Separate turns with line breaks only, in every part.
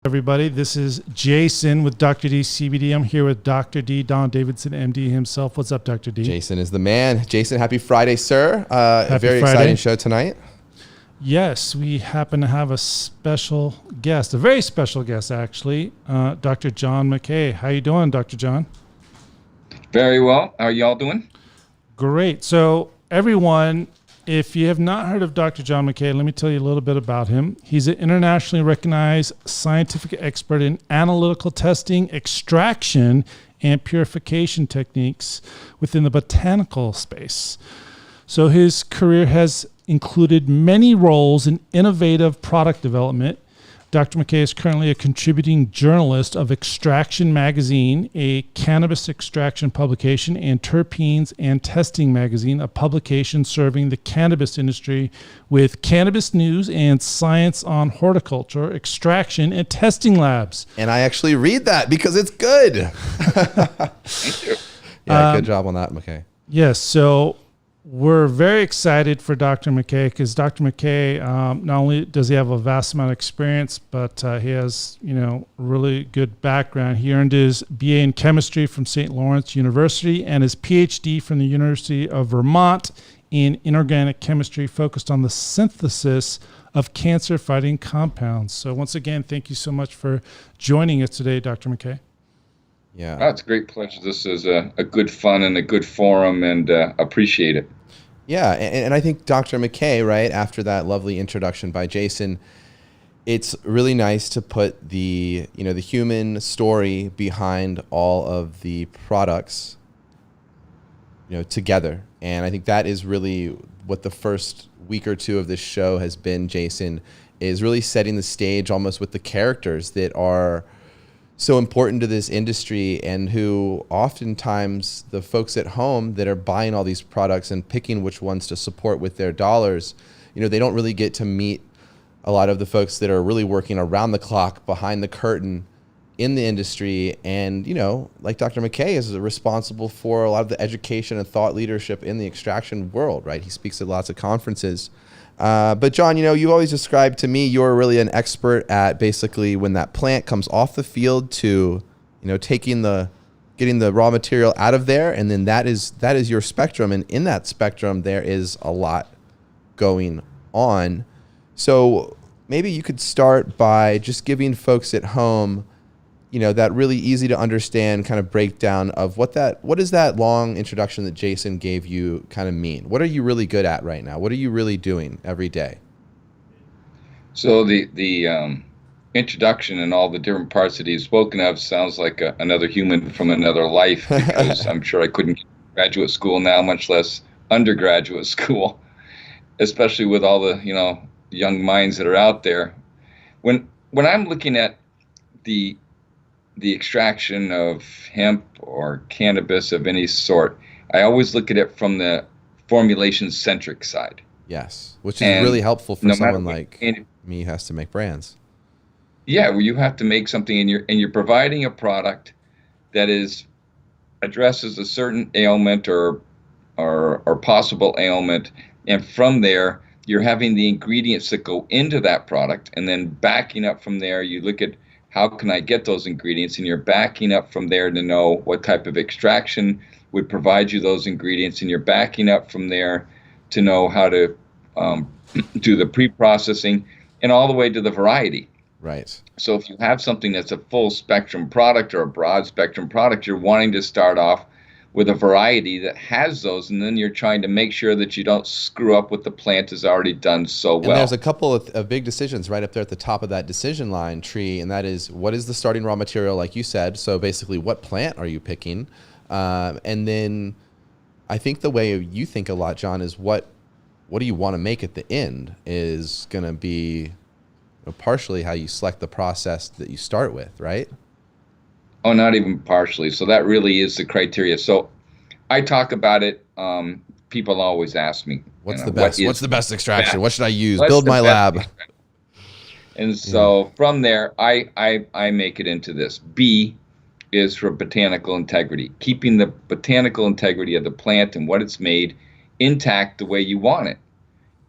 Everybody, this is Jason with Dr. D CBD. I'm here with Dr. D, Don Davidson, MD himself. What's up, Dr. D?
Jason is the man. Jason, happy Friday, sir. A very
Friday.
Exciting show tonight.
Yes, we happen to have a special guest, a very special guest, actually, Dr. John MacKay. How you doing, Dr. John?
Very well. How are y'all doing?
Great. So, everyone, if you have not heard of Dr. John MacKay, let me tell you a little bit about him. He's an internationally recognized scientific expert in analytical testing, extraction, and purification techniques within the botanical space. So his career has included many roles in innovative product development. Dr. MacKay is currently a contributing journalist of Extraction Magazine, a cannabis extraction publication, and Terpenes and Testing Magazine, a publication serving the cannabis industry with cannabis news and science on horticulture, extraction, and testing labs.
And I actually read that because it's good.
Thank you.
Yeah, good job on that, MacKay.
Yes, so we're very excited for Dr. MacKay because Dr. MacKay, not only does he have a vast amount of experience, but he has, really good background. He earned his BA in chemistry from St. Lawrence University and his Ph.D. from the University of Vermont in inorganic chemistry, focused on the synthesis of cancer-fighting compounds. So once again, thank you so much for joining us today, Dr. MacKay.
Yeah,
Oh, it's a great pleasure. This is a good fun and a good forum, and appreciate it.
Yeah, and I think Dr. MacKay, right, after that lovely introduction by Jason, it's really nice to put the human story behind all of the products, together. And I think that is really what the first week or two of this show has been, Jason, is really setting the stage almost with the characters that are so important to this industry, and who oftentimes the folks at home that are buying all these products and picking which ones to support with their dollars, they don't really get to meet a lot of the folks that are really working around the clock behind the curtain in the industry. And, like Dr. MacKay is responsible for a lot of the education and thought leadership in the extraction world, right? He speaks at lots of conferences. But John, you always described to me you're really an expert at basically when that plant comes off the field to, getting the raw material out of there, and then that is your spectrum, and in that spectrum there is a lot going on. So maybe you could start by just giving folks at home, that really easy to understand kind of breakdown of what does that long introduction that Jason gave you kind of mean? What are you really good at right now? What are you really doing every day?
So the introduction and all the different parts that he's spoken of sounds like another human from another life, because I'm sure I couldn't get to graduate school now, much less undergraduate school, especially with all the young minds that are out there. When I'm looking at the extraction of hemp or cannabis of any sort, I always look at it from the formulation-centric side.
Yes, which is really helpful for someone like me who has to make brands.
Yeah, well, you have to make something, and you're providing a product that addresses a certain ailment or possible ailment, and from there you're having the ingredients that go into that product, and then backing up from there, you look at how can I get those ingredients, and you're backing up from there to know what type of extraction would provide you those ingredients, and you're backing up from there to know how to do the pre-processing, and all the way to the variety.
Right.
So if you have something that's a full spectrum product or a broad spectrum product, you're wanting to start off with a variety that has those, and then you're trying to make sure that you don't screw up what the plant has already done so well.
And there's a couple of big decisions right up there at the top of that decision line tree, and that is, what is the starting raw material, like you said? So basically, what plant are you picking? And then I think the way you think a lot, John, is what do you want to make at the end is going to be partially how you select the process that you start with, right?
Oh, not even partially. So that really is the criteria. So I talk about it. People always ask me,
what's the best extraction?
best?
What should I use?
What's
Build
the
my
best
lab.
extraction? And so from there, I make it into this. B is for botanical integrity, keeping the botanical integrity of the plant and what it's made intact the way you want it.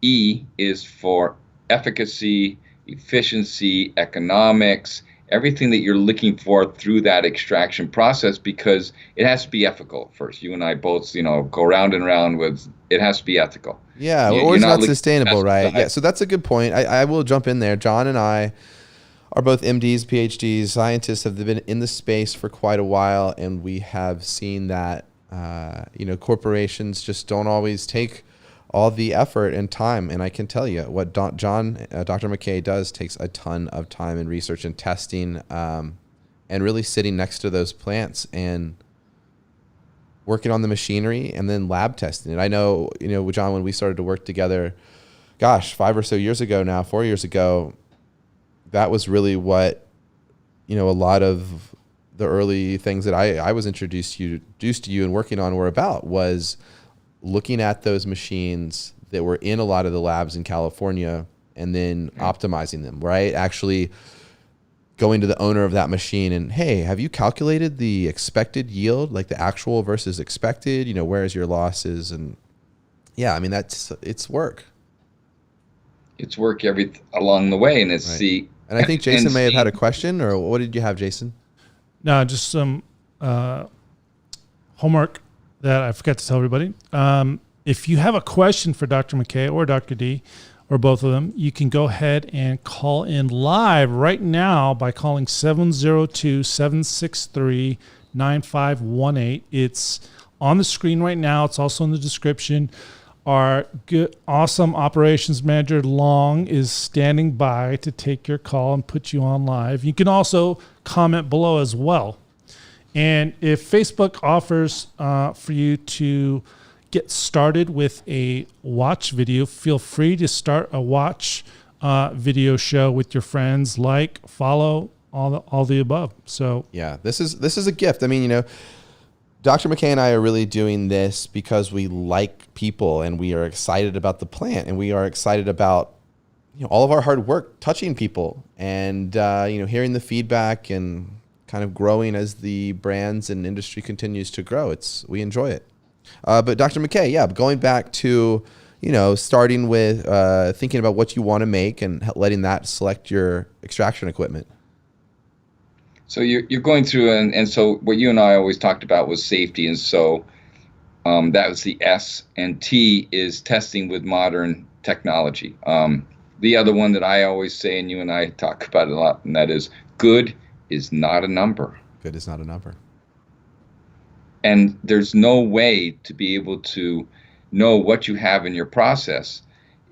E is for efficacy, efficiency, economics, everything that you're looking for through that extraction process, because it has to be ethical first. You and I both, go round and round with it has to be ethical.
Yeah,
You-
or
You're
it's
not
not sustainable, right? Yeah,
pesticide.
so that's a good point. I will jump in there. John and I are both MDs, PhDs, scientists, have been in the space for quite a while, and we have seen that corporations just don't always take all the effort and time. And I can tell you what Dr. MacKay does takes a ton of time and research and testing, and really sitting next to those plants and working on the machinery and then lab testing it. I know, John, when we started to work together, 4 years ago, that was really what, a lot of the early things that I was introduced to you and working on were about, was looking at those machines that were in a lot of the labs in California and then optimizing them, right? Actually going to the owner of that machine and, hey, have you calculated the expected yield, like the actual versus expected, where's your losses? And yeah, I mean, it's work.
It's work along the way, and it's
Right. And I think Jason may have had a question, or what did you have, Jason?
No, just some homework that I forgot to tell everybody. If you have a question for Dr. MacKay or Dr. D, or both of them, you can go ahead and call in live right now by calling 702-763-9518. It's on the screen right now. It's also in the description. Our good, awesome operations manager, Long, is standing by to take your call and put you on live. You can also comment below as well. And if Facebook offers for you to get started with a watch video, feel free to start a watch video show with your friends, follow, all the above. So
yeah, this is a gift. I mean, Dr. MacKay and I are really doing this because we like people and we are excited about the plant and we are excited about all of our hard work touching people and hearing the feedback and kind of growing as the brands and industry continues to grow. We enjoy it. But Dr. MacKay, going back to starting with thinking about what you want to make and letting that select your extraction equipment.
So you're going through, and so what you and I always talked about was safety, and so that was the S, and T is testing with modern technology. The other one that I always say, and you and I talk about it a lot, and that is good is not a number.
Good is not a number.
And there's no way to be able to know what you have in your process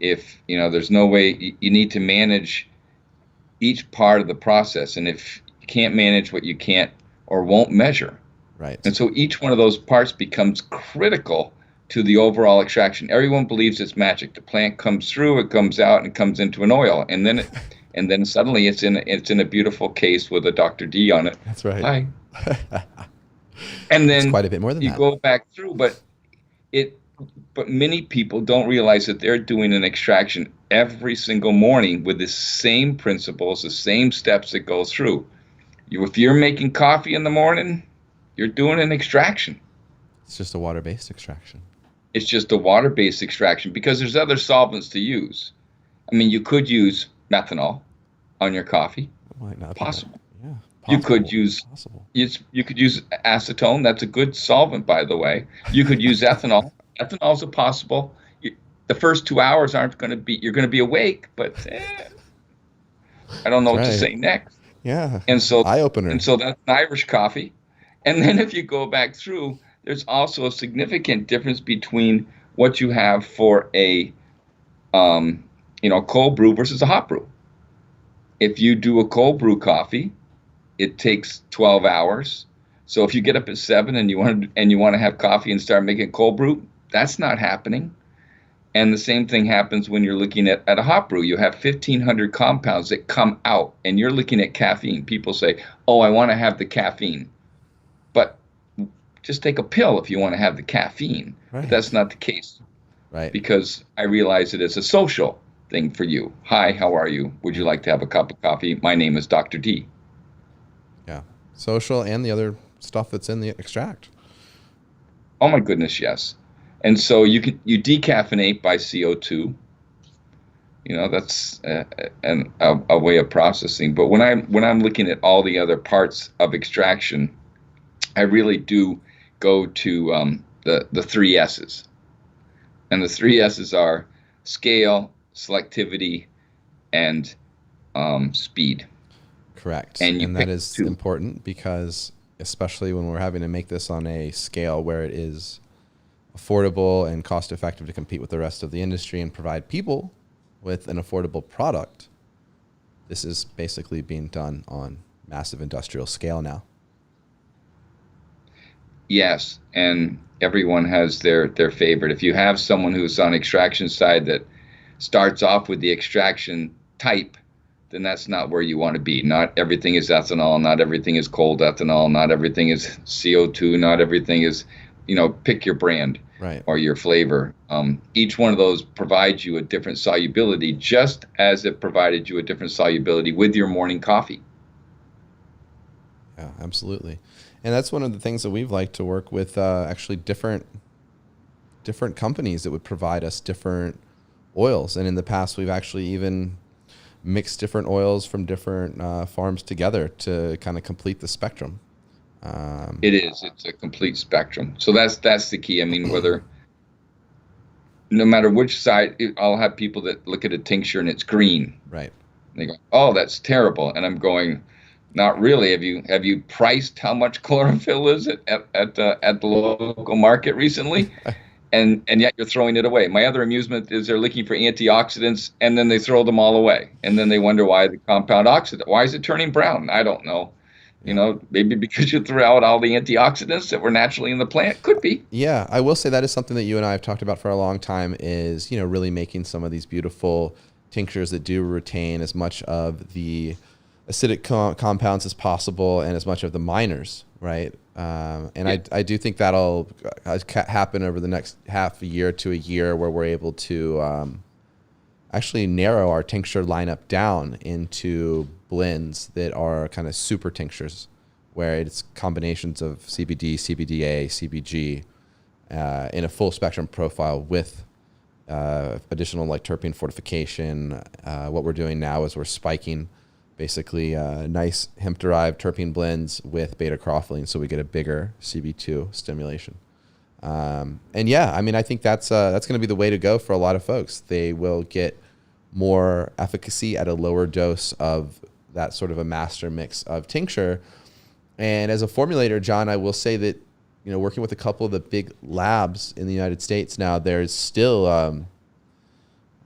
if, there's no way. You need to manage each part of the process. And if you can't manage what you can't or won't measure.
Right.
And so each one of those parts becomes critical to the overall extraction. Everyone believes it's magic. The plant comes through, it comes out, and it comes into an oil. And then suddenly it's in a beautiful case with a Dr. D on it.
That's right.
Hi. And then
it's quite a bit more than
you
that.
go back through, but many people don't realize that they're doing an extraction every single morning with the same principles, the same steps that go through. If you're making coffee in the morning, you're doing an extraction.
It's just a water-based extraction.
It's just a water-based extraction because there's other solvents to use. I mean, you could use methanol on your coffee.
Might not
possible.
Yeah.
You could use acetone. That's a good solvent, by the way. You could use ethanol. Ethanol's a possible. The first 2 hours aren't going to be. You're going to be awake, but I don't know what to say next.
Yeah.
And so
eye opener.
And so that's an Irish coffee. And then if you go back through, there's also a significant difference between what you have for a cold brew versus a hot brew. If you do a cold brew coffee, it takes 12 hours. So if you get up at 7 and you want to have coffee and start making cold brew, that's not happening. And the same thing happens when you're looking at a hot brew. You have 1,500 compounds that come out, and you're looking at caffeine. People say, oh, I want to have the caffeine. But just take a pill if you want to have the caffeine.
Right.
But that's not the case.
Right.
Because I realize it as a social thing for you. Hi, how are you? Would you like to have a cup of coffee? My name is Dr. D.
Yeah. Social and the other stuff that's in the extract.
Oh my goodness, yes. And so you decaffeinate by CO2. That's a way of processing. But when I'm looking at all the other parts of extraction, I really do go to the three S's. And the three S's are scale, selectivity, and speed.
Correct.
And
And that is important because especially when we're having to make this on a scale where it is affordable and cost effective to compete with the rest of the industry and provide people with an affordable product, this is basically being done on massive industrial scale now.
Yes, and everyone has their favorite. If you have someone who's on extraction side that starts off with the extraction type, then that's not where you want to be. Not everything is ethanol, not everything is cold ethanol, not everything is CO2, not everything is, pick your brand,
right,
or your flavor. Each one of those provides you a different solubility, just as it provided you a different solubility with your morning coffee.
Yeah, absolutely. And that's one of the things that we've liked to work with, actually different companies that would provide us different oils. And in the past, we've actually even mixed different oils from different farms together to kind of complete the spectrum.
It's a complete spectrum. So that's the key. I mean, no matter which side, I'll have people that look at a tincture and it's green.
Right.
And they go, "Oh, that's terrible." And I'm going, "Not really. Have you priced how much chlorophyll is it at the local market recently?" And yet you're throwing it away. My other amusement is they're looking for antioxidants and then they throw them all away. And then they wonder why the compound oxidant, why is it turning brown? I don't know. Maybe because you threw out all the antioxidants that were naturally in the plant. Could be.
Yeah, I will say that is something that you and I have talked about for a long time is, really making some of these beautiful tinctures that do retain as much of the acidic compounds as possible and as much of the minors, right? I do think that'll happen over the next half a year to a year where we're able to actually narrow our tincture lineup down into blends that are kind of super tinctures, where it's combinations of CBD, CBDA, CBG in a full spectrum profile with additional like terpene fortification. What we're doing now is we're spiking basically nice hemp-derived terpene blends with beta-carotene, so we get a bigger CB2 stimulation. And yeah, I mean, I think that's going to be the way to go for a lot of folks. They will get more efficacy at a lower dose of that sort of a master mix of tincture. And as a formulator, John, I will say that, working with a couple of the big labs in the United States now, there's still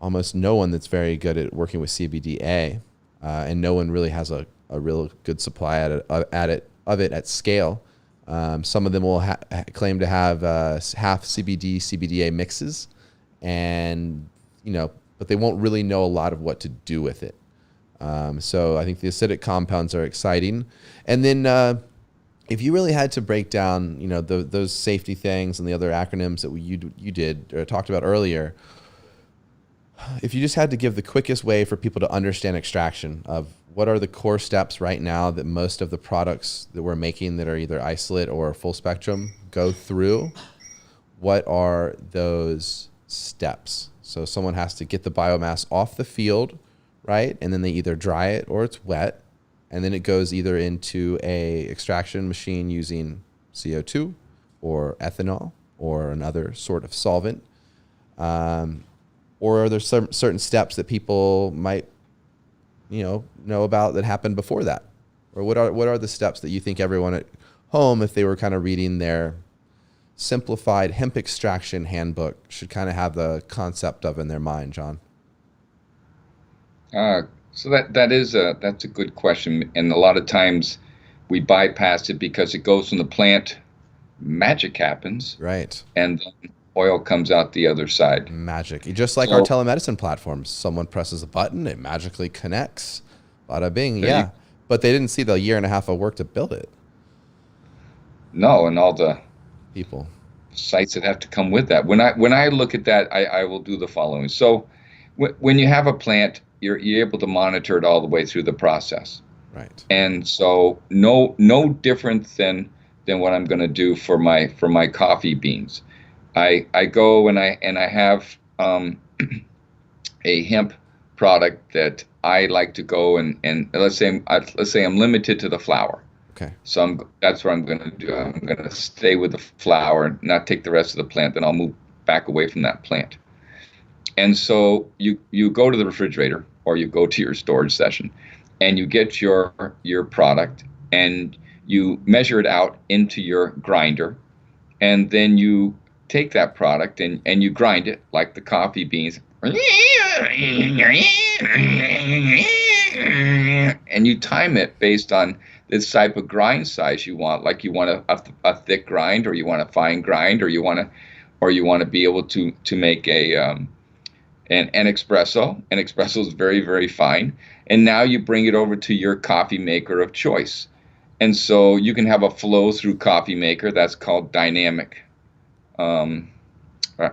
almost no one that's very good at working with CBDA. And no one really has a real good supply of it at scale. Some of them will claim to have half CBD, CBDA mixes, and but they won't really know a lot of what to do with it. So I think the acidic compounds are exciting. And then if you really had to break down, those safety things and the other acronyms that you did or talked about earlier, if you just had to give the quickest way for people to understand extraction of what are the core steps right now that most of the products that we're making that are either isolate or full spectrum go through, what are those steps? So someone has to get the biomass off the field, right? And then they either dry it or it's wet. And then it goes either into a extraction machine using CO2 or ethanol or another sort of solvent. Or are there some certain steps that people might, know about that happened before that? Or what are the steps that you think everyone at home, if they were kind of reading their simplified hemp extraction handbook, should kind of have the concept of in their mind, John?
So that's a good question, and a lot of times we bypass it because it goes from the plant, magic happens,
right,
and then oil comes out the other side.
Magic. Just like our telemedicine platforms. Someone presses a button, it magically connects. Bada bing. Yeah. But they didn't see the year and a half of work to build it.
No, and all the
people
sites that have to come with that. When I look at that, I will do the following. So when you have a plant, you're able to monitor it all the way through the process.
Right.
And so no different than what I'm going to do for my coffee beans. I go and I have a hemp product that I like to go and let's say I'm limited to the flower.
Okay.
So that's what I'm going to do. I'm going to stay with the flower, not take the rest of the plant. Then I'll move back away from that plant. And so you go to the refrigerator or you go to your storage session, and you get your product and you measure it out into your grinder, and then you take that product and you grind it like the coffee beans. And you time it based on this type of grind size you want. Like you want a thick grind, or you want a fine grind, or you want to be able to make an espresso. An espresso is very, very fine. And now you bring it over to your coffee maker of choice. And so you can have a flow through coffee maker. That's called dynamic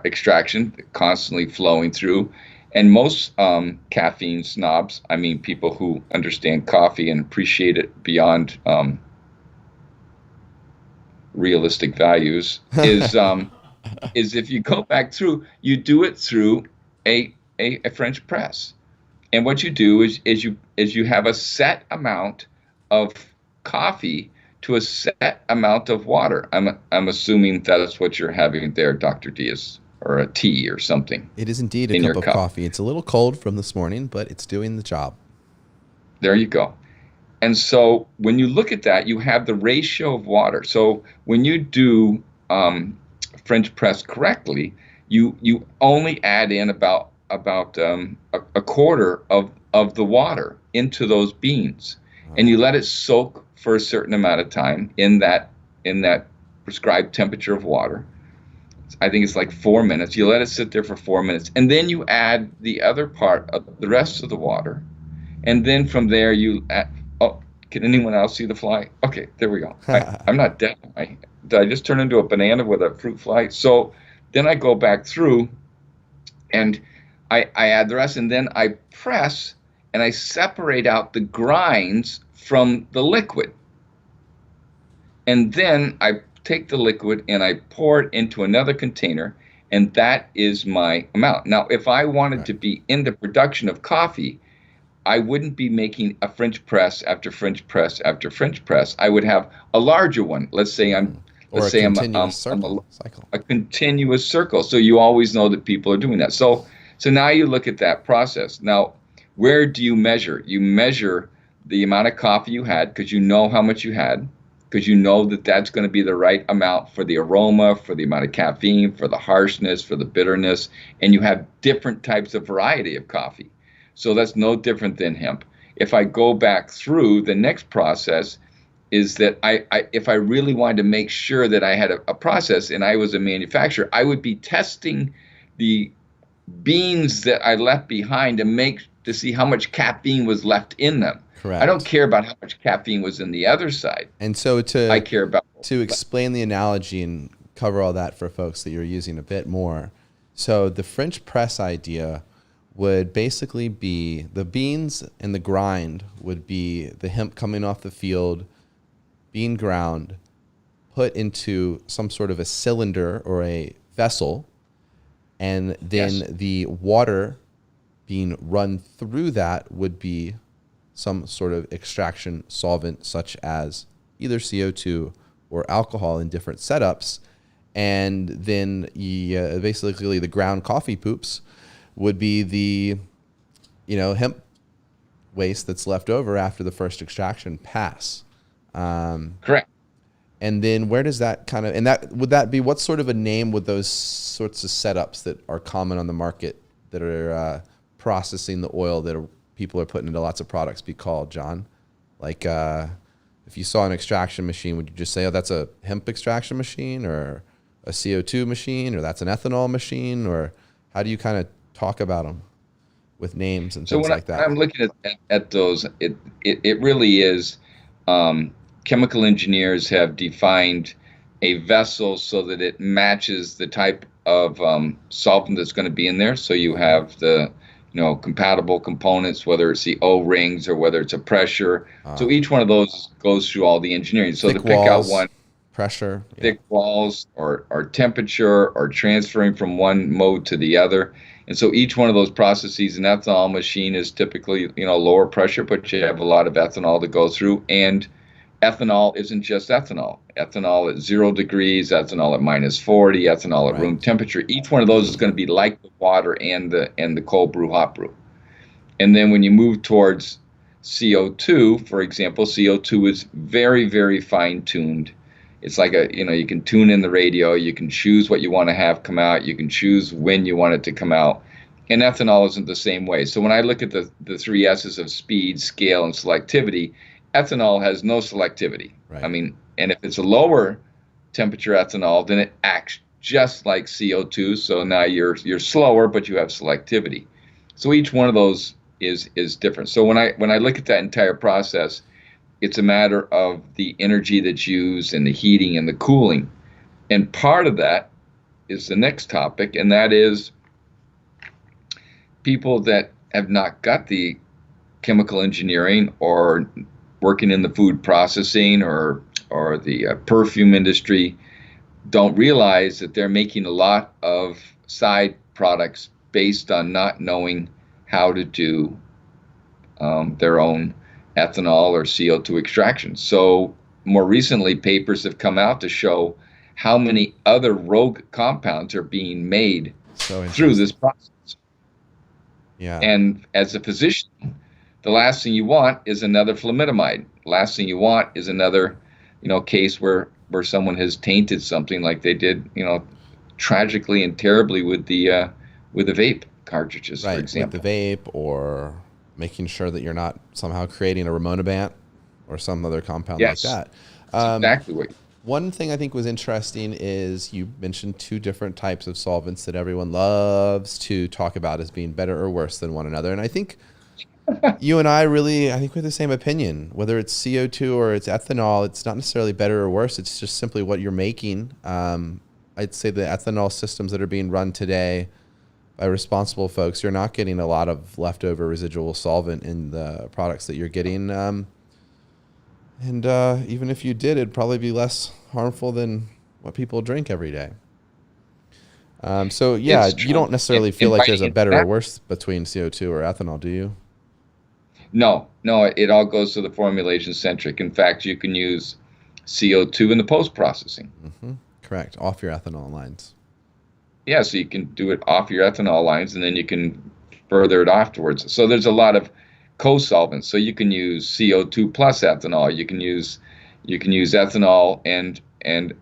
extraction, constantly flowing through. And most caffeine snobs, I mean people who understand coffee and appreciate it beyond realistic values, is if you go back through, you do it through a French press. And what you do is you have a set amount of coffee to a set amount of water. I'm assuming that's what you're having there, Dr. Diaz, or a tea or something.
It is indeed a cup of coffee. It's a little cold from this morning, but it's doing the job.
There you go. And so when you look at that, you have the ratio of water. So when you do French press correctly, you only add in about a quarter of the water into those beans, and you let it soak for a certain amount of time in that prescribed temperature of water. I think it's like 4 minutes. You let it sit there for 4 minutes, and then you add the other part of the rest of the water, and then from there you add, oh, can anyone else see the fly? Okay, there we go. I'm not dead. Did I just turn into a banana with a fruit fly? So then I go back through and I add the rest, and then I press and I separate out the grinds from the liquid. And then I take the liquid and I pour it into another container, and that is my amount. Now, if I wanted to be in the production of coffee, I wouldn't be making a French press after French press after French press. I would have a larger one. Let's say I'm a continuous circle. So you always know that people are doing that. So now you look at that process. Now, where do you measure? You measure the amount of coffee you had, because you know how much you had, because you know that that's going to be the right amount for the aroma, for the amount of caffeine, for the harshness, for the bitterness, and you have different types of variety of coffee. So that's no different than hemp. If I go back through, the next process is that if I really wanted to make sure that I had a process and I was a manufacturer, I would be testing the beans that I left behind to see how much caffeine was left in them.
Correct.
I don't care about how much caffeine was in the other side.
And so
I care about
to explain the analogy and cover all that for folks that you're using a bit more. So the French press idea would basically be the beans and the grind would be the hemp coming off the field, being ground, put into some sort of a cylinder or a vessel, and then the water being run through that would be some sort of extraction solvent, such as either CO2 or alcohol in different setups. And then basically the ground coffee poops would be the hemp waste that's left over after the first extraction pass.
Correct.
And then where does that would that be, what sort of a name would those sorts of setups that are common on the market that are processing the oil that people are putting into lots of products be called, John? Like if you saw an extraction machine, would you just say, oh, that's a hemp extraction machine, or a CO2 machine, or that's an ethanol machine? Or how do you kind of talk about them with names and things like that?
So when I'm looking at those, it really is chemical engineers have defined a vessel so that it matches the type of solvent that's going to be in there. So you have the compatible components, whether it's the O-rings or whether it's a pressure. So each one of those goes through all the engineering. So to pick out one,
pressure,
thick walls, or temperature, or transferring from one mode to the other. And so each one of those processes, an ethanol machine is typically, lower pressure, but you have a lot of ethanol to go through. And ethanol isn't just ethanol. Ethanol at 0 degrees, ethanol at -40, ethanol at room temperature. Each one of those is going to be like the water and the cold brew, hot brew. And then when you move towards CO2, for example, CO2 is very, very fine-tuned. It's like you can tune in the radio, you can choose what you want to have come out, you can choose when you want it to come out. And ethanol isn't the same way. So when I look at the 3 S's of speed, scale, and selectivity, ethanol has no selectivity.
Right.
I mean, and if it's a lower temperature ethanol, then it acts just like CO2. So now you're slower, but you have selectivity. So each one of those is different. So when I look at that entire process, it's a matter of the energy that's used and the heating and the cooling. And part of that is the next topic, and that is people that have not got the chemical engineering or working in the food processing or the perfume industry don't realize that they're making a lot of side products based on not knowing how to do their own ethanol or CO2 extraction. So more recently, papers have come out to show how many other rogue compounds are being made through this process.
Yeah.
And as a physician, the last thing you want is another flumidomide. Last thing you want is another, case where someone has tainted something like they did, tragically and terribly with the vape cartridges, for example.
With the vape, or making sure that you're not somehow creating a rimonabant or some other compound like that.
Exactly what.
One thing I think was interesting is you mentioned 2 different types of solvents that everyone loves to talk about as being better or worse than one another. And I think you and I we have the same opinion. Whether it's CO2 or it's ethanol, it's not necessarily better or worse. It's just simply what you're making. I'd say the ethanol systems that are being run today by responsible folks, you're not getting a lot of leftover residual solvent in the products that you're getting. And even if you did, it'd probably be less harmful than what people drink every day. So you don't necessarily feel like there's a better or worse between CO2 or ethanol, do you?
No, it all goes to the formulation centric. In fact, you can use CO2 in the post-processing.
Mm-hmm. Correct, off your ethanol lines.
Yeah, so you can do it off your ethanol lines, and then you can further it afterwards. So there's a lot of co-solvents. So you can use CO2 plus ethanol. You can use ethanol and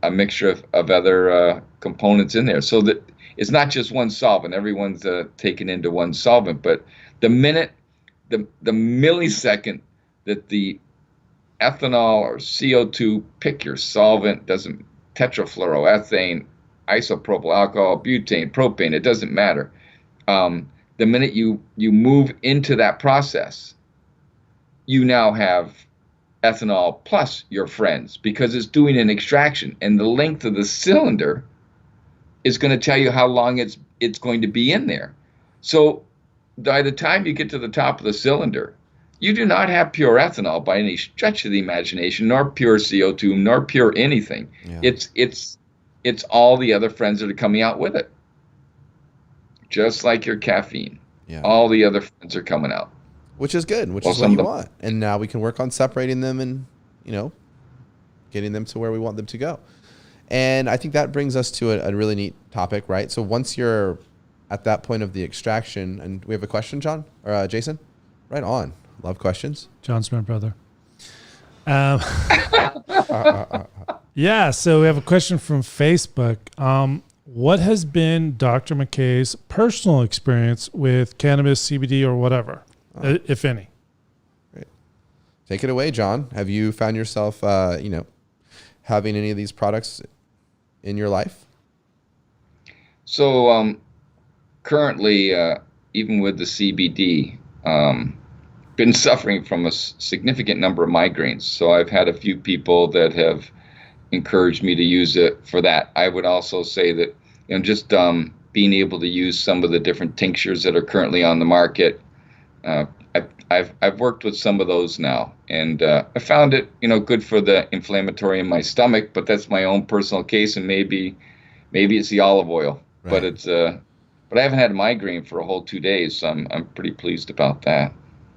a mixture of other components in there. So that it's not just one solvent. Everyone's taken into one solvent. But the millisecond that the ethanol or CO2, pick your solvent, doesn't tetrafluoroethane, isopropyl alcohol, butane, propane, it doesn't matter. The minute you move into that process, you now have ethanol plus your friends, because it's doing an extraction, and the length of the cylinder is going to tell you how long it's going to be in there. So by the time you get to the top of the cylinder, you do not have pure ethanol by any stretch of the imagination, nor pure CO2, nor pure anything. Yeah. It's all the other friends that are coming out with it. Just like your caffeine. Yeah. All the other friends are coming out.
Which is good, which is what you want. And now we can work on separating them and, getting them to where we want them to go. And I think that brings us to a really neat topic, right? So once you're at that point of the extraction, and we have a question, John? Or Jason? Right on. Love questions.
John's my brother. Yeah, so we have a question from Facebook. What has been Dr. MacKay's personal experience with cannabis, CBD, or whatever, if any?
Great. Take it away, John. Have you found yourself, having any of these products in your life?
So currently, even with the CBD, been suffering from a significant number of migraines. So I've had a few people that have encouraged me to use it for that. I would also say that just being able to use some of the different tinctures that are currently on the market. I've worked with some of those now, and I found it, good for the inflammatory in my stomach. But that's my own personal case, and maybe it's the olive oil. But
Right.
but I haven't had a migraine for a whole 2 days, so I'm pretty pleased about that.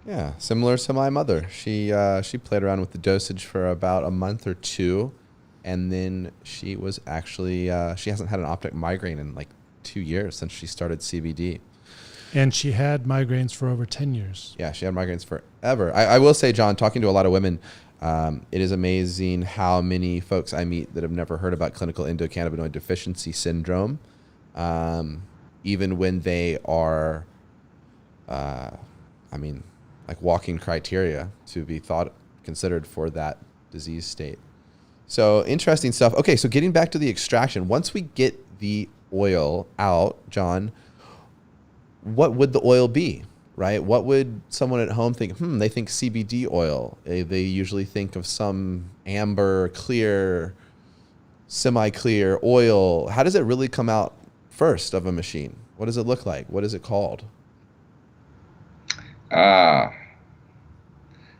Yeah, similar to my mother. She played around with the dosage for about a month or two, and then she was actually she hasn't had an optic migraine in like 2 years since she started CBD.
And she had migraines for over 10 years.
Yeah, she had migraines forever. I will say, John, talking to a lot of women, it is amazing how many folks I meet that have never heard about clinical endocannabinoid deficiency syndrome, even when they are, like walking criteria to be considered for that disease state. So interesting stuff. Okay, so getting back to the extraction, once we get the oil out, John, what would the oil be, right? What would someone at home think? They think CBD oil. They usually think of some amber, clear, semi-clear oil. How does it really come out first of a machine? What does it look like? What is it called?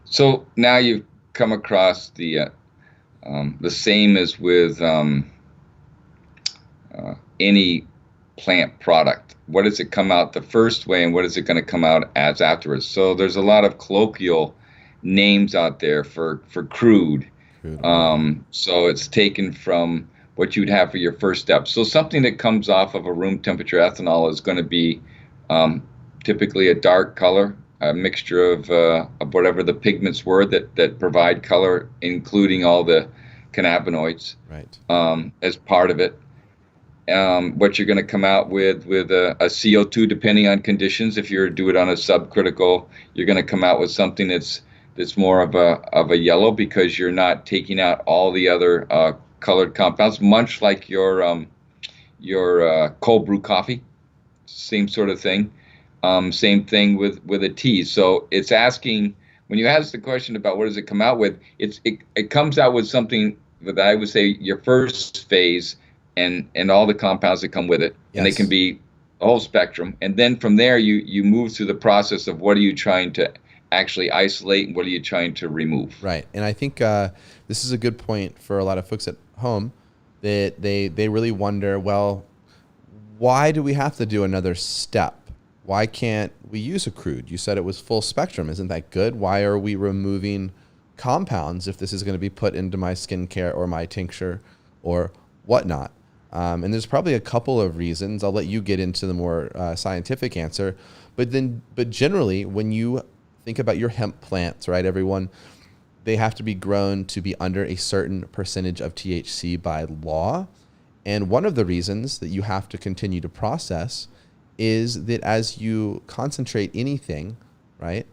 So now you've come across the same as with any plant product. What does it come out the first way, and what is it going to come out as afterwards? So there's a lot of colloquial names out there for crude. So it's taken from what you'd have for your first step. So something that comes off of a room temperature ethanol is going to be typically a dark color, a mixture of whatever the pigments were that provide color, including all the cannabinoids,
right,
as part of it. What you're going to come out with a CO2, depending on conditions. If you do it on a subcritical, you're going to come out with something that's more of a yellow, because you're not taking out all the other colored compounds, much like your cold brew coffee. Same sort of thing. Same thing with a tea. So it's asking, when you ask the question about what does it come out with, it comes out with something that I would say your first phase, and all the compounds that come with it.
Yes.
And they can be a whole spectrum. And then from there, you move through the process of what are you trying to actually isolate and what are you trying to remove.
Right. And I think this is a good point for a lot of folks at home, that they really wonder, well, why do we have to do another step? Why can't we use a crude? You said it was full spectrum. Isn't that good? Why are we removing compounds if this is going to be put into my skincare or my tincture or whatnot? And there's probably a couple of reasons. I'll let you get into the more scientific answer. But generally, when you think about your hemp plants, right, everyone, they have to be grown to be under a certain percentage of THC by law. And one of the reasons that you have to continue to process is that as you concentrate anything, right,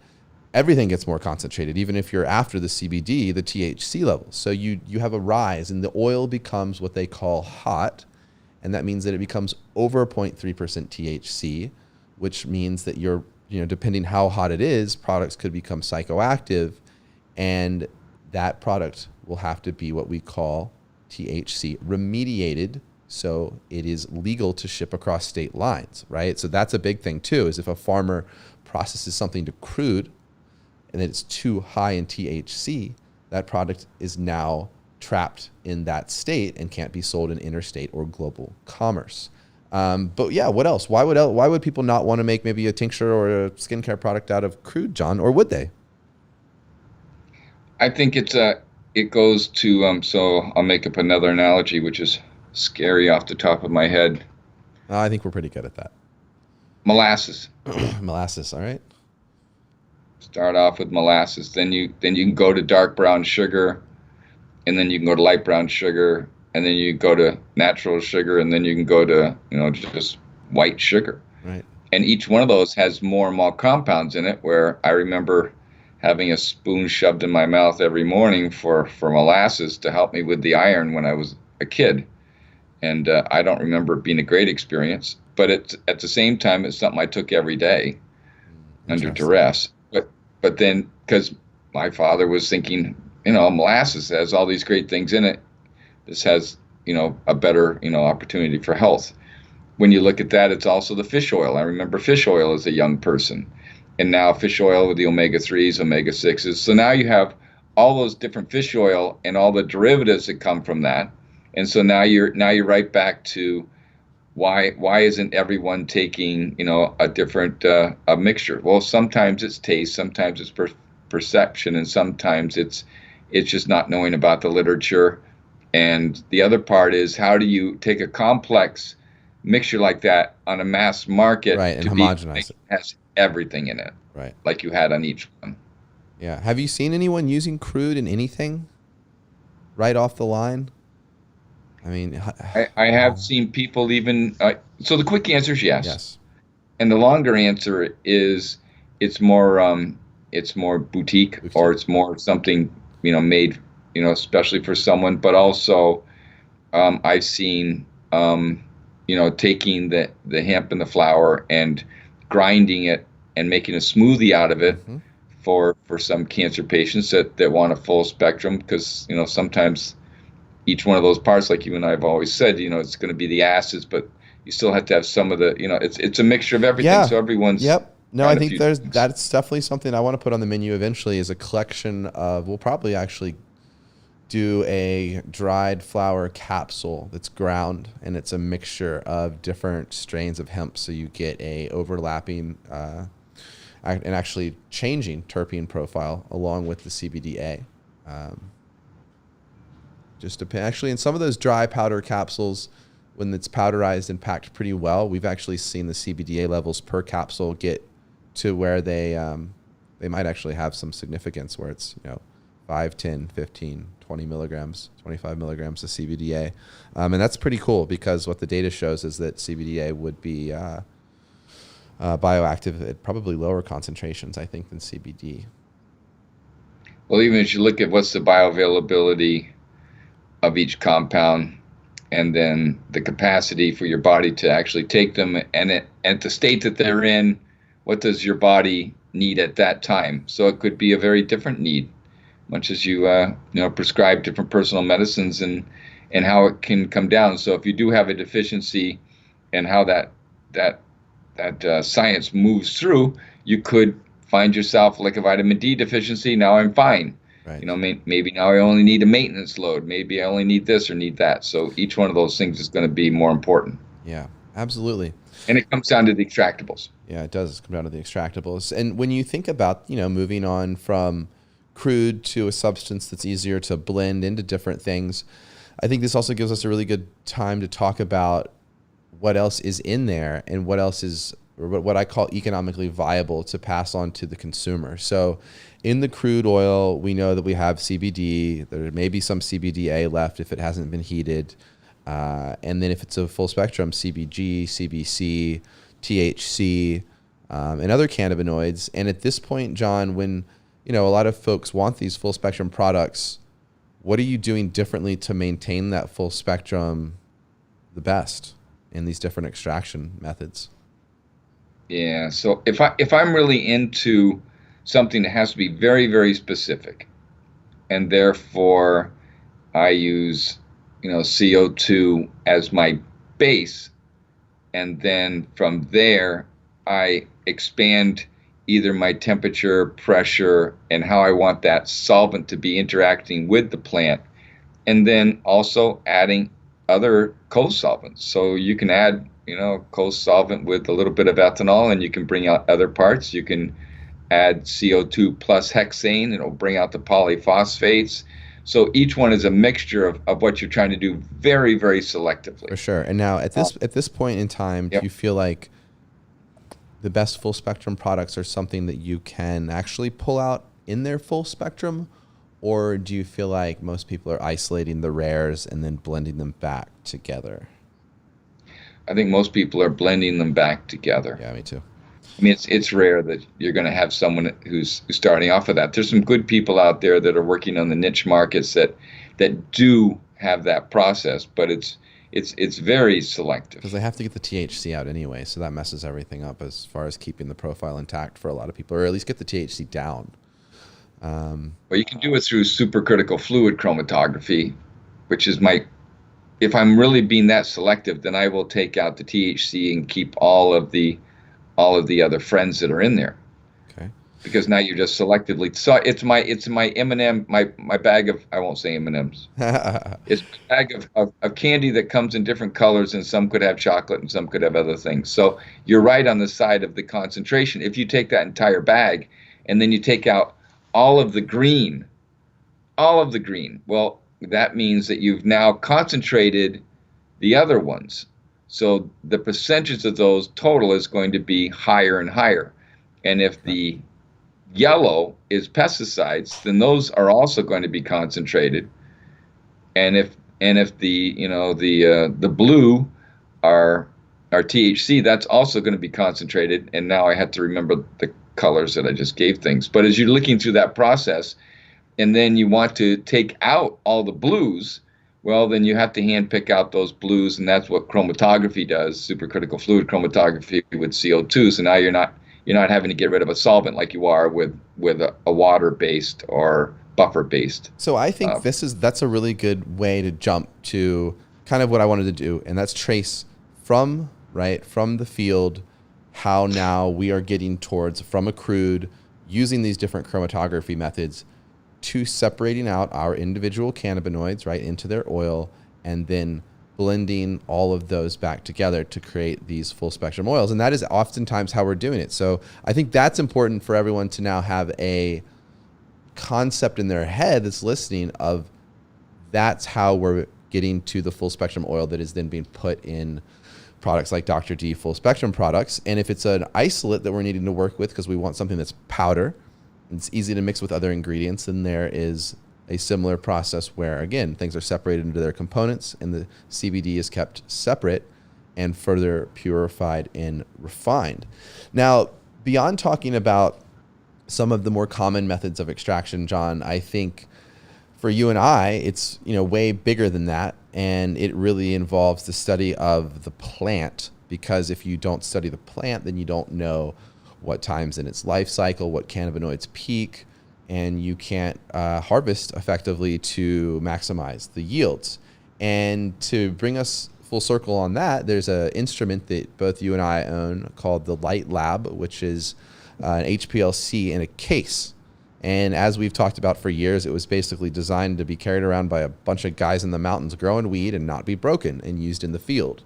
everything gets more concentrated. Even if you're after the CBD, the THC levels. So you have a rise, and the oil becomes what they call hot. And that means that it becomes over 0.3% THC, which means that you're, depending how hot it is, products could become psychoactive. And that product will have to be what we call THC remediated, so it is legal to ship across state lines, right? So that's a big thing too, is if a farmer processes something to crude and it's too high in THC, that product is now trapped in that state and can't be sold in interstate or global commerce. But yeah, what else? Why would people not want to make maybe a tincture or a skincare product out of crude, John, or would they?
I think it goes to, so I'll make up another analogy, which is scary off the top of my head.
I think we're pretty good at that.
Molasses.
Molasses, all right.
Start off with molasses, then you can go to dark brown sugar, and then you can go to light brown sugar, and then you go to natural sugar, and then you can go to just white sugar.
Right.
And each one of those has more and more compounds in it. Where I remember having a spoon shoved in my mouth every morning for molasses to help me with the iron when I was a kid. And I don't remember it being a great experience, but at the same time, it's something I took every day under duress. But then, because my father was thinking, molasses has all these great things in it. This has, a better, opportunity for health. When you look at that, it's also the fish oil. I remember fish oil as a young person. and now fish oil with the omega-3s, omega-6s. So now you have all those different fish oil and all the derivatives that come from that. And so now you're right back to why isn't everyone taking, a different a mixture? Well, sometimes it's taste, sometimes it's perception, and sometimes it's just not knowing about the literature. And the other part is, how do you take a complex mixture like that on a mass market,
right, and homogenize it?
Has everything in it,
right,
like you had on each one.
Yeah. Have you seen anyone using crude in anything right off the line? I mean,
I have seen people even. So the quick answer is yes.
Yes.
And the longer answer is it's more boutique, or it's more something made especially for someone. But also I've seen taking the hemp and the flower and grinding it and making a smoothie out of it for some cancer patients that want a full spectrum, because sometimes each one of those parts, like you and I have always said, it's going to be the acids, but you still have to have some of the, it's a mixture of everything.
Yeah.
So everyone's.
Yep. No, I think that's definitely something I want to put on the menu eventually, is a collection of, we'll probably actually do a dried flower capsule that's ground, and it's a mixture of different strains of hemp. So you get a overlapping and actually changing terpene profile along with the CBDA. Actually, in some of those dry powder capsules, when it's powderized and packed pretty well, we've actually seen the CBDA levels per capsule get to where they might actually have some significance, where it's 5, 10, 15, 20 milligrams, 25 milligrams of CBDA. And that's pretty cool, because what the data shows is that CBDA would be bioactive at probably lower concentrations, I think, than CBD.
Well, even if you look at what's the bioavailability of each compound, and then the capacity for your body to actually take them, and at the state that they're in, what does your body need at that time? So it could be a very different need, much as you prescribe different personal medicines, and how it can come down. So if you do have a deficiency, and how that science moves through, you could find yourself like a vitamin D deficiency. Now I'm fine.
Right.
Maybe now I only need a maintenance load. Maybe I only need this or need that. So each one of those things is going to be more important.
Yeah, absolutely.
And it comes down to the extractables.
Yeah, it does come down to the extractables. And when you think about, moving on from crude to a substance that's easier to blend into different things, I think this also gives us a really good time to talk about what else is in there, and what else is, or what I call economically viable to pass on to the consumer. So in the crude oil, we know that we have CBD. There may be some CBDA left if it hasn't been heated. And then if it's a full spectrum, CBG, CBC, THC, and other cannabinoids. And at this point, John, when a lot of folks want these full spectrum products, what are you doing differently to maintain that full spectrum the best in these different extraction methods?
Yeah. So if I'm really into something that has to be very, very specific, and therefore I use CO2 as my base, and then from there I expand either my temperature, pressure, and how I want that solvent to be interacting with the plant, and then also adding other co-solvents. So you can add co-solvent with a little bit of ethanol, and you can bring out other parts. You can add CO2 plus hexane, and it'll bring out the polyphosphates. So each one is a mixture of what you're trying to do very, very selectively.
For sure. And now at this point in time, do you feel like the best full spectrum products are something that you can actually pull out in their full spectrum? Or do you feel like most people are isolating the rares and then blending them back together?
I think most people are blending them back together.
Yeah, me too.
I mean, it's rare that you're going to have someone who's starting off with that. There's some good people out there that are working on the niche markets that do have that process, but it's very selective.
Because they have to get the THC out anyway, so that messes everything up as far as keeping the profile intact for a lot of people, or at least get the THC down.
Well, you can do it through supercritical fluid chromatography, which is if I'm really being that selective, then I will take out the THC and keep all of the other friends that are in there. because now you're just selectively. So it's my M&M, my bag of, I won't say M&Ms. It's a bag of candy that comes in different colors, and some could have chocolate and some could have other things. So you're right on the side of the concentration. If you take that entire bag and then you take out all of the green, well, that means that you've now concentrated the other ones. So the percentage of those total is going to be higher and higher. And if the yellow is pesticides, then those are also going to be concentrated. And if the blue are THC, that's also going to be concentrated. And now I had to remember the colors that I just gave things. But as you're looking through that process, and then you want to take out all the blues, well, then you have to hand pick out those blues, and that's what chromatography does, supercritical fluid chromatography with CO2. So now you're not having to get rid of a solvent like you are with a water-based or buffer-based.
So I think that's a really good way to jump to kind of what I wanted to do, and that's trace from the field how now we are getting towards, from a crude, using these different chromatography methods to separating out our individual cannabinoids into their oil, and then blending all of those back together to create these full spectrum oils. And that is oftentimes how we're doing it. So I think that's important for everyone to now have a concept in their head that's listening of that's how we're getting to the full spectrum oil that is then being put in products like Dr. D full spectrum products. And if it's an isolate that we're needing to work with because we want something that's powder, it's easy to mix with other ingredients, then there is a similar process where, again, things are separated into their components and the CBD is kept separate and further purified and refined. Now, beyond talking about some of the more common methods of extraction, John, I think for you and I, it's way bigger than that, and it really involves the study of the plant, because if you don't study the plant, then you don't know what times in its life cycle, what cannabinoids peak, and you can't harvest effectively to maximize the yields. And to bring us full circle on that, there's an instrument that both you and I own called the Light Lab, which is an HPLC in a case. And as we've talked about for years, it was basically designed to be carried around by a bunch of guys in the mountains growing weed and not be broken and used in the field.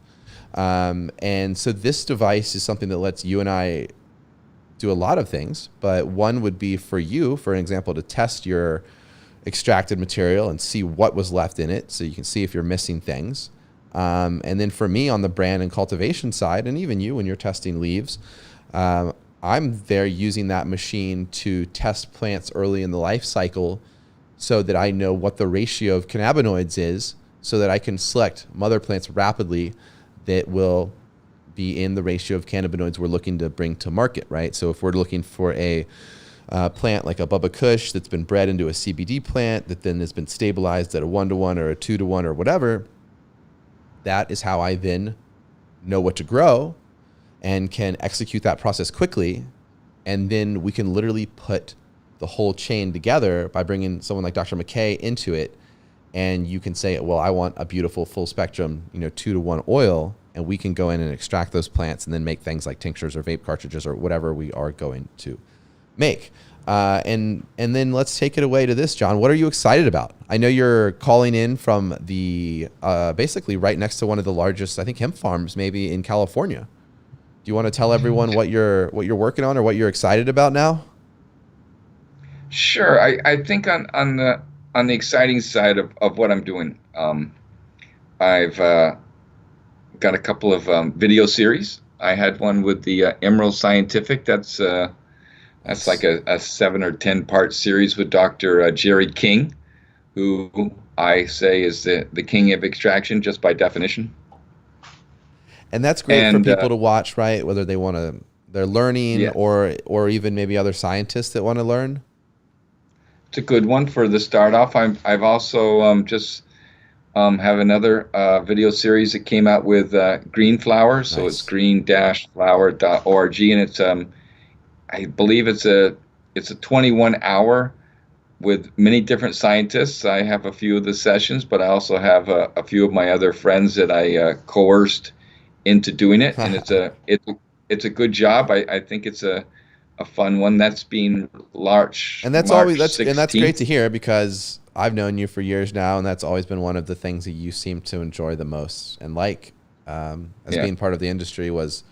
And so this device is something that lets you and I do a lot of things, but one would be for you, for an example, to test your extracted material and see what was left in it, so you can see if you're missing things. And then for me on the brand and cultivation side, and even you when you're testing leaves, I'm there using that machine to test plants early in the life cycle so that I know what the ratio of cannabinoids is, so that I can select mother plants rapidly that will be in the ratio of cannabinoids we're looking to bring to market, right? So if we're looking for a plant like a Bubba Kush that's been bred into a CBD plant that then has been stabilized at a 1-to-1 or a 2-to-1 or whatever, that is how I then know what to grow and can execute that process quickly. And then we can literally put the whole chain together by bringing someone like Dr. MacKay into it. And you can say, well, I want a beautiful full spectrum, 2-to-1 oil, and we can go in and extract those plants and then make things like tinctures or vape cartridges or whatever we are going to make. And then let's take it away to this, John. What are you excited about? I know you're calling in from the basically right next to one of the largest, I think, hemp farms maybe in California. Do you want to tell everyone what you're working on or what you're excited about now?
Sure. I think on the exciting side of what I'm doing, I've got a couple of video series. I had one with the Emerald Scientific. That's like a 7 or 10 part series with Dr. Jerry King, who I say is the king of extraction just by definition.
And that's great for people to watch, right? Whether they they're learning,
yeah,
or even maybe other scientists that want to learn.
It's a good one for the start off. I've also just have another video series that came out with Green Flower. So
Nice.
It's green-flower.org, and it's I believe it's a 21-hour with many different scientists. I have a few of the sessions, but I also have a few of my other friends that I coerced into doing it, and it's a good job. I think it's a a fun one. That's being March.
And that's
March
always that's
16th.
and that's great to hear, because I've known you for years now, and that's always been one of the things that you seem to enjoy the most and like, as being part of the industry was,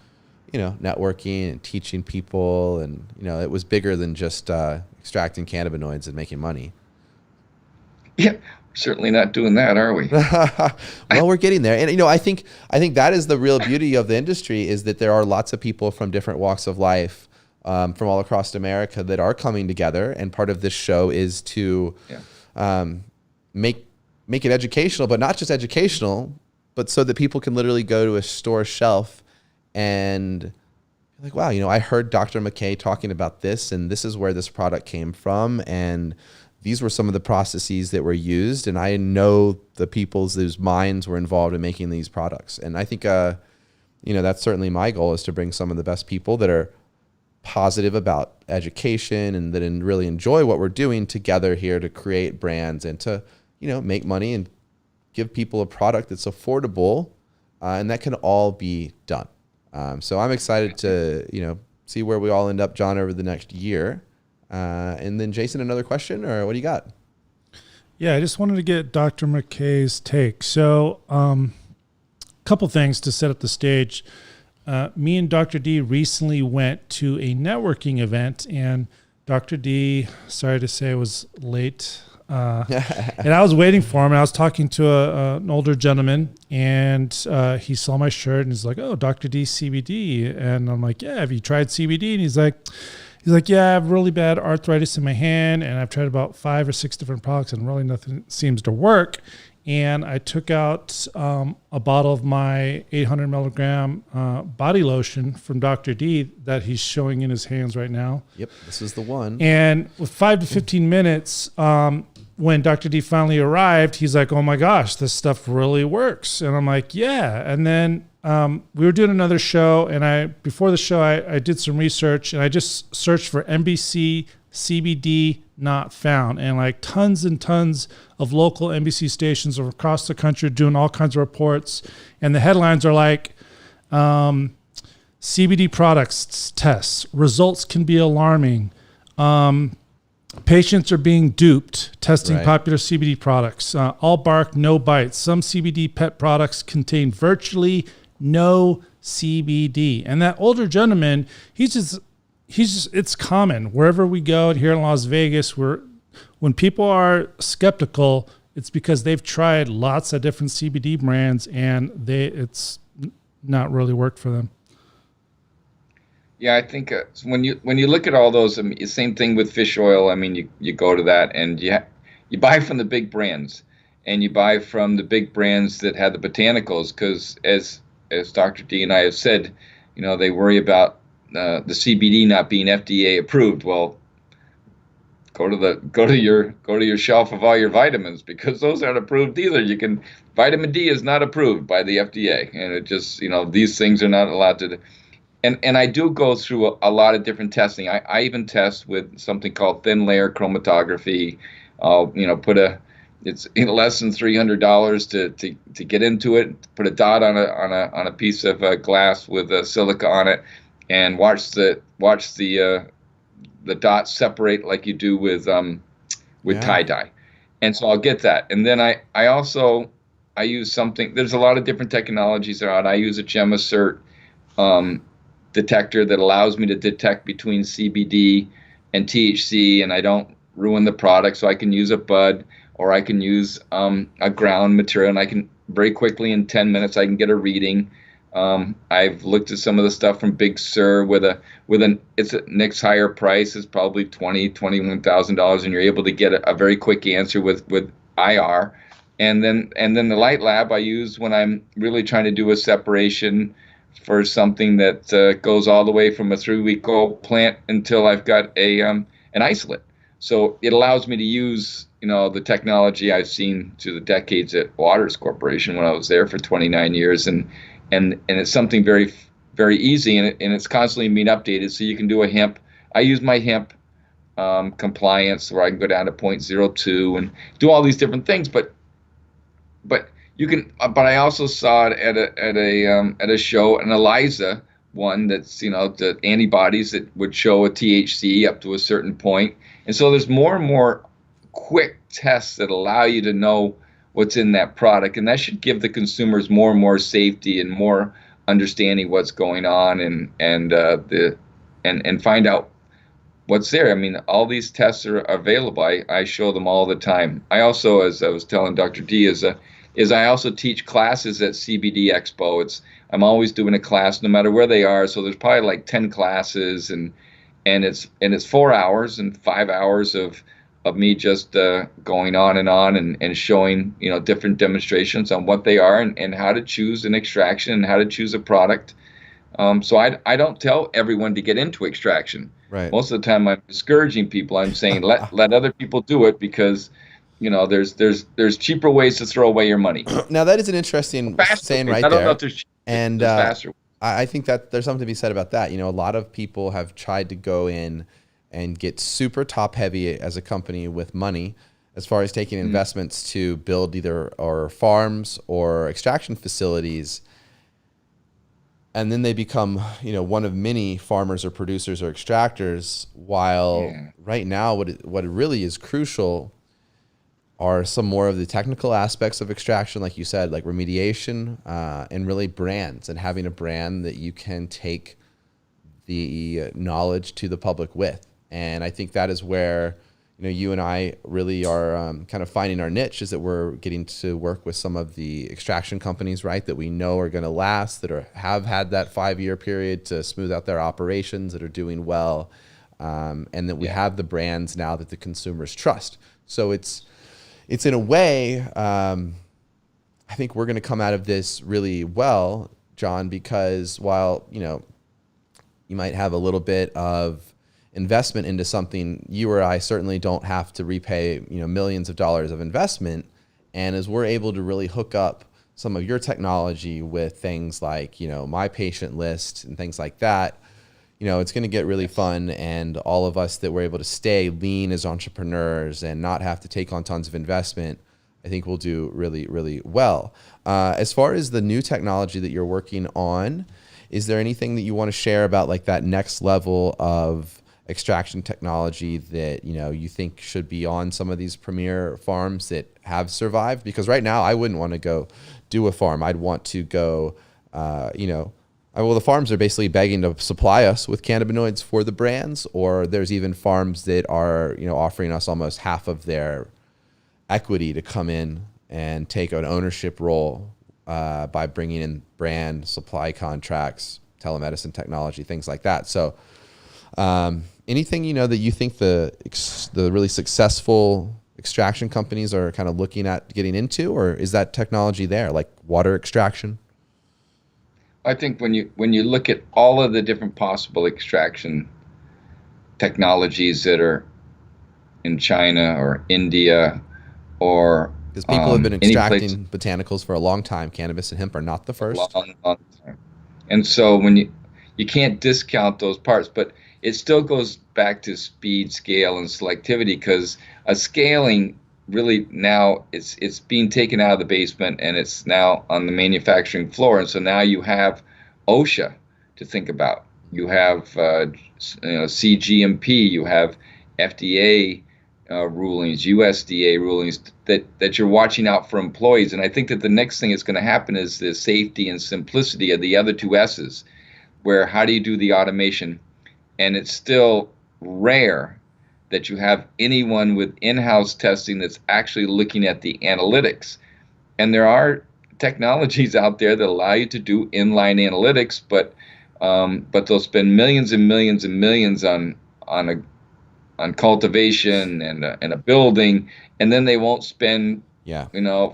networking and teaching people, and it was bigger than just extracting cannabinoids and making money.
Yeah, certainly not doing that, are we?
Well, we're getting there. And, I think that is the real beauty of the industry, is that there are lots of people from different walks of life, from all across America, that are coming together. And part of this show is to make it educational, but not just educational, but so that people can literally go to a store shelf and be like, wow, I heard Dr. MacKay talking about this, and this is where this product came from, and these were some of the processes that were used, and I know the people's whose minds were involved in making these products. And I think, that's certainly my goal, is to bring some of the best people that are positive about education and that really enjoy what we're doing together here to create brands and to, make money and give people a product that's affordable, and that can all be done. So I'm excited to, see where we all end up, John, over the next year. And then Jason, another question, or what do you got?
Yeah, I just wanted to get Dr. MacKay's take. So, couple things to set up the stage. Me and Dr. D recently went to a networking event, and Dr. D, sorry to say, was late. And I was waiting for him, and I was talking to an older gentleman, and he saw my shirt, and he's like, "Oh, Dr. D CBD." And I'm like, "Yeah, have you tried CBD?" And he's like, "Yeah, I have really bad arthritis in my hand, and I've tried about 5 or 6 different products, and really nothing seems to work." And I took out a bottle of my 800 milligram body lotion from Dr. D that he's showing in his hands right now.
Yep, this is the one.
And with 5 to 15 minutes, when Dr. D finally arrived, he's like, "Oh my gosh, this stuff really works." And I'm like, "Yeah." And then we were doing another show, and before the show, I did some research, and I just searched for NBC CBD not found, and like tons and tons of local NBC stations across the country doing all kinds of reports, and the headlines are like, CBD products tests, results can be alarming. Patients are being duped testing popular CBD products. All bark, no bites. Some CBD pet products contain virtually no CBD. And that older gentleman, he's just, it's common wherever we go here in Las Vegas, when people are skeptical, it's because they've tried lots of different CBD brands and it's not really worked for them.
Yeah, I think when you look at all those, same thing with fish oil. I mean, you go to that and you buy from the big brands, and you buy from the big brands that have the botanicals, because as Dr. D and I have said, they worry about the CBD not being FDA approved. Well, go to your shelf of all your vitamins, because those aren't approved either. Vitamin D is not approved by the FDA, and it just these things are not allowed to. And I do go through a lot of different testing. I even test with something called thin layer chromatography. It's less than $300 to get into it. Put a dot on a piece of glass with silica on it, and watch the dots separate like you do with tie dye. And so I'll get that. And then I use something. There's a lot of different technologies around. I use a Chemist detector that allows me to detect between CBD and THC, and I don't ruin the product. So I can use a bud, or I can use a ground material, and I can very quickly, in 10 minutes, I can get a reading. I've looked at some of the stuff from Big Sur it's a next higher price. It's probably $21,000, and you're able to get a very quick answer with IR. And then the light lab I use when I'm really trying to do a separation for something that goes all the way from a 3-week-old plant until I've got an isolate. So it allows me to use the technology I've seen through the decades at Waters Corporation when I was there for 29 years, and it's something very, very easy, and it's constantly being updated. So you can do a hemp. I use my hemp compliance, where I can go down to 0.02 and do all these different things. But you can. But I also saw it at a show, and ELISA one that's, the antibodies that would show a THC up to a certain point. And so there's more and more quick tests that allow you to know what's in that product. And that should give the consumers more and more safety and more understanding what's going on and find out what's there. I mean, all these tests are available. I show them all the time. I also, as I was telling Dr. D, is I also teach classes at CBD Expo. I'm always doing a class no matter where they are. So there's probably like 10 classes and it's 4 hours and 5 hours of me just going on and showing, different demonstrations on what they are and how to choose an extraction and how to choose a product. So I don't tell everyone to get into extraction.
Right.
Most of the time I'm discouraging people. I'm saying let other people do it because there's cheaper ways to throw away your money.
Now that is an interesting saying right there.
I don't know if there's cheaper,
and
there's faster.
I think that there's something to be said about that. A lot of people have tried to go in and get super top heavy as a company with money as far as taking investments to build either or farms or extraction facilities. And then they become, one of many farmers or producers or extractors, while right now what really is crucial are some more of the technical aspects of extraction, like you said, like remediation, and really brands, and having a brand that you can take the knowledge to the public with. And I think that is where, you and I really are kind of finding our niche, is that we're getting to work with some of the extraction companies, right, that we know are going to last, that have had that 5-year period to smooth out their operations, that are doing well, and that we have the brands now that the consumers trust. So it's in a way, I think we're going to come out of this really well, John, because while, you might have a little bit of investment into something, you or I certainly don't have to repay, millions of dollars of investment. And as we're able to really hook up some of your technology with things like, my patient list and things like that, it's going to get really fun. And all of us that were able to stay lean as entrepreneurs and not have to take on tons of investment, I think we'll do really, really well. As far as the new technology that you're working on, is there anything that you want to share about like that next level of extraction technology that, you think should be on some of these premier farms that have survived? Because right now I wouldn't want to go do a farm. I'd want to go, the farms are basically begging to supply us with cannabinoids for the brands, or there's even farms that are, offering us almost half of their equity to come in and take an ownership role by bringing in brand supply contracts, telemedicine technology, things like that. So anything, that you think the really successful extraction companies are kind of looking at getting into, or is that technology there, like water extraction?
I think when you look at all of the different possible extraction technologies that are in China or India, or
because people have been extracting botanicals for a long time, cannabis and hemp are not the first.
Long time. And so when you can't discount those parts, but it still goes back to speed, scale, and selectivity, because a scaling really now it's being taken out of the basement and it's now on the manufacturing floor. And so now you have OSHA to think about. You have CGMP, you have FDA rulings, USDA rulings that you're watching out for employees. And I think that the next thing that's going to happen is the safety and simplicity of the other two S's, where how do you do the automation? And it's still rare that you have anyone with in-house testing that's actually looking at the analytics. And there are technologies out there that allow you to do inline analytics, but they'll spend millions and millions and millions on cultivation and a building, and then they won't spend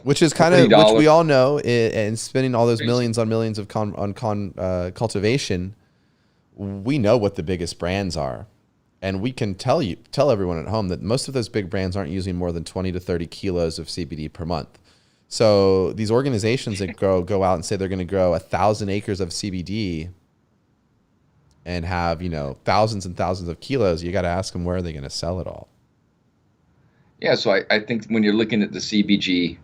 which is kind of which we all know, and spending all those millions on millions of cultivation. We know what the biggest brands are, and we can tell everyone at home that most of those big brands aren't using more than 20 to 30 kilos of CBD per month. So these organizations that go out and say they're going to grow 1,000 acres of CBD and have, thousands and thousands of kilos, you got to ask them, where are they going to sell it all?
Yeah, so I think when you're looking at the CBG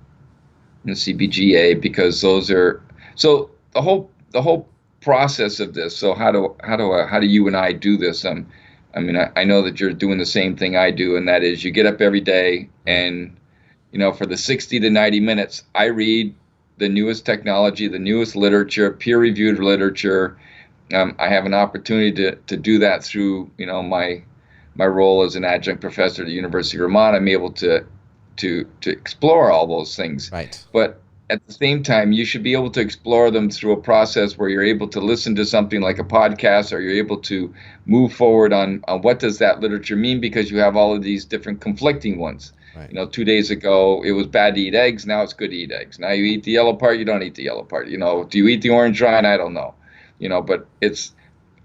and the CBGA, because those are, so the whole process of this. So how do you and I do this? I mean, I know that you're doing the same thing I do, and that is you get up every day and, for the 60 to 90 minutes, I read the newest technology, the newest literature, peer-reviewed literature. I have an opportunity to do that through, my role as an adjunct professor at the University of Vermont. I'm able to explore all those things.
Right.
But at the same time, you should be able to explore them through a process where you're able to listen to something like a podcast, or you're able to move forward on what does that literature mean, because you have all of these different conflicting ones. Right. 2 days ago, it was bad to eat eggs. Now it's good to eat eggs. Now you eat the yellow part, you don't eat the yellow part. Do you eat the orange rind? I don't know. But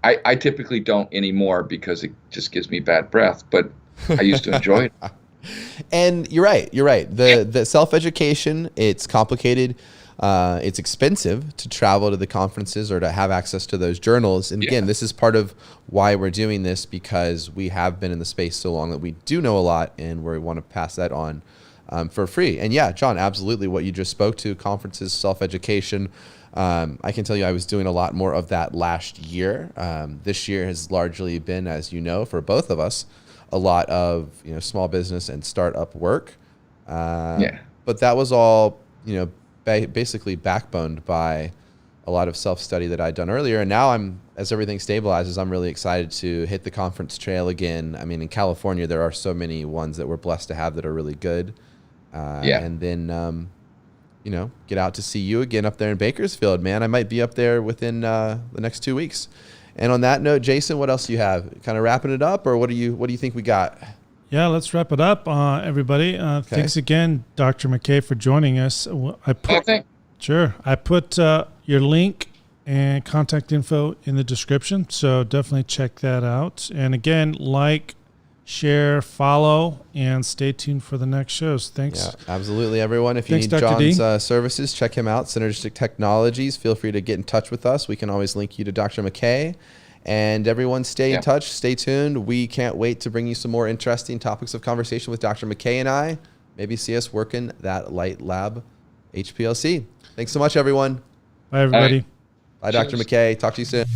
I typically don't anymore because it just gives me bad breath, but I used to enjoy it.
And you're right. The self-education, it's complicated. It's expensive to travel to the conferences or to have access to those journals. And again, this is part of why we're doing this, because we have been in the space so long that we do know a lot, and we want to pass that on for free. And yeah, John, absolutely what you just spoke to, conferences, self-education. I can tell you I was doing a lot more of that last year. This year has largely been, as you know, for both of us, a lot of small business and startup work. But that was all basically backboned by a lot of self-study that I'd done earlier. And now as everything stabilizes, I'm really excited to hit the conference trail again. I mean, in California, there are so many ones that we're blessed to have that are really good. And then, get out to see you again up there in Bakersfield, man. I might be up there within the next 2 weeks. And on that note, Jason, what else do you have? Kind of wrapping it up, or what do you think we got?
Yeah, let's wrap it up, everybody. Thanks again, Dr. MacKay, for joining us. I put your link and contact info in the description, so definitely check that out. And again, share, follow, and stay tuned for the next shows. Thanks.
Yeah, absolutely, everyone. If you need
Dr.
John's services, check him out, Synergistic Technologies. Feel free to get in touch with us. We can always link you to Dr. MacKay. And everyone, stay in touch. Stay tuned. We can't wait to bring you some more interesting topics of conversation with Dr. MacKay and I. Maybe see us working that Light Lab HPLC. Thanks so much, everyone.
Bye, everybody.
Bye, Dr. MacKay. Talk to you soon.